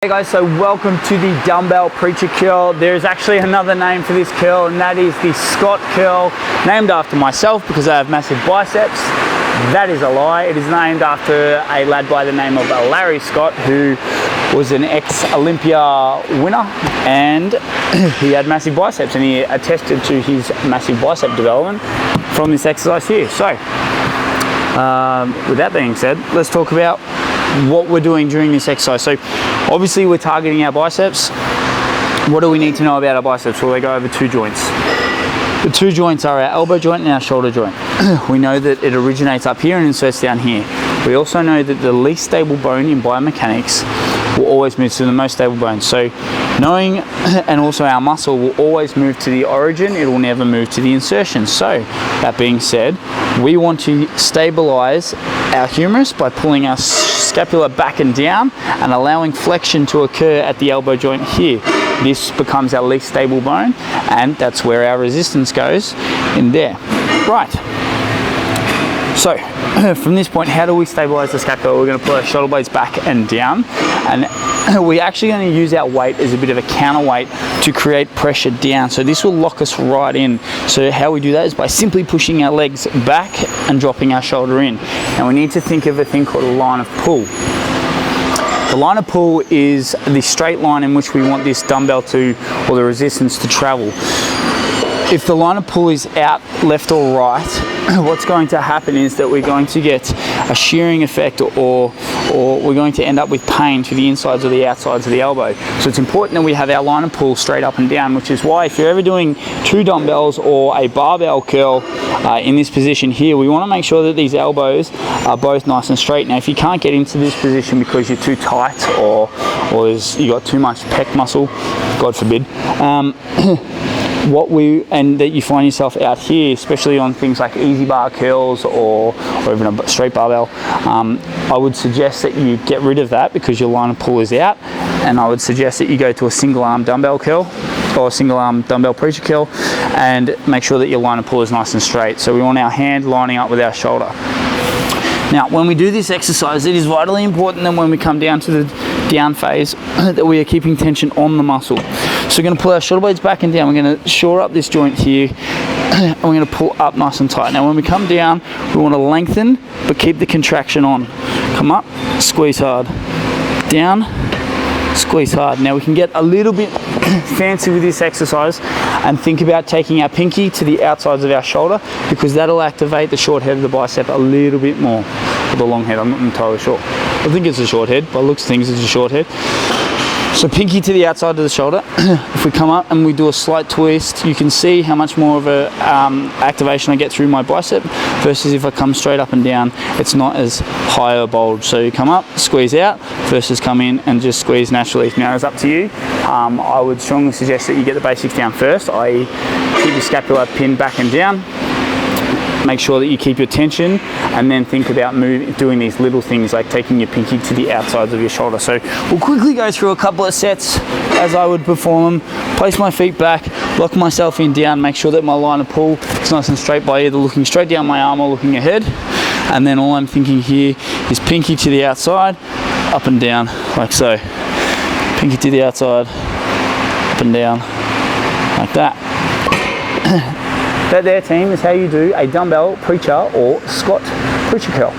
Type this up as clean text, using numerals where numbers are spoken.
Hey guys, so welcome to the dumbbell preacher curl. There's actually another name for this curl, and that is the Scott curl, named after myself because I have massive biceps. That is a lie. It is named after a lad by the name of Larry Scott, who was an ex-Olympia winner, and he had massive biceps, and he attested to his massive bicep development from this exercise here. So with that being said, let's talk about what we're doing during this exercise. So obviously we're targeting our biceps. What do we need to know about our biceps? Well, they go over two joints. The two joints are our elbow joint and our shoulder joint. We know that it originates up here and inserts down here. We also know that the least stable bone in biomechanics will always move to the most stable bone. So knowing, and also our muscle will always move to the origin, it will never move to the insertion. So that being said, we want to stabilize our humerus by pulling our scapula back and down and allowing flexion to occur at the elbow joint here. This becomes our least stable bone, and that's where our resistance goes, in there. Right. So from this point, how do we stabilize the scapula? We're going to pull our shoulder blades back and down, and we're actually going to use our weight as a bit of a counterweight to create pressure down. So this will lock us right in. So how we do that is by simply pushing our legs back and dropping our shoulder in. And we need to think of a thing called a line of pull. The line of pull is the straight line in which we want this dumbbell to, or the resistance to travel. If the line of pull is out left or right, what's going to happen is that we're going to get a shearing effect, or we're going to end up with pain to the insides or the outsides of the elbow. So it's important that we have our line of pull straight up and down, which is why if you're ever doing two dumbbells or a barbell curl in this position here, we want to make sure that these elbows are both nice and straight. Now if you can't get into this position because you're too tight or you got too much pec muscle, God forbid, and that you find yourself out here, especially on things like easy bar curls or even a straight barbell, I would suggest that you get rid of that because your line of pull is out, and I would suggest that you go to a single arm dumbbell curl or a single arm dumbbell preacher curl and make sure that your line of pull is nice and straight. So we want our hand lining up with our shoulder. Now when we do this exercise, it is vitally important that when we come down to the down phase that we are keeping tension on the muscle. So we're going to pull our shoulder blades back and down. We're going to shore up this joint here, and we're going to pull up nice and tight. Now when we come down, we want to lengthen but keep the contraction on. Come up, squeeze hard, down, squeeze hard. Now we can get a little bit fancy with this exercise and think about taking our pinky to the outsides of our shoulder, because that'll activate the short head of the bicep a little bit more, or the long head. I'm not entirely sure. I think it's a short head. By looks of things, it's a short head. So pinky to the outside of the shoulder. If we come up and we do a slight twist, you can see how much more of a activation I get through my bicep versus if I come straight up and down, it's not as high or bulge. So you come up, squeeze out, versus come in and just squeeze naturally. Now it's up to you. I would strongly suggest that you get the basics down first, i.e. keep your scapula pinned back and down. Make sure that you keep your tension, and then think about doing these little things like taking your pinky to the outsides of your shoulder. So we'll quickly go through a couple of sets as I would perform them. Place my feet back, lock myself in down, make sure that my line of pull is nice and straight by either looking straight down my arm or looking ahead. And then all I'm thinking here is pinky to the outside, up and down, like so. Pinky to the outside, up and down, like that. That there, team, is how you do a dumbbell preacher or Scott preacher curl.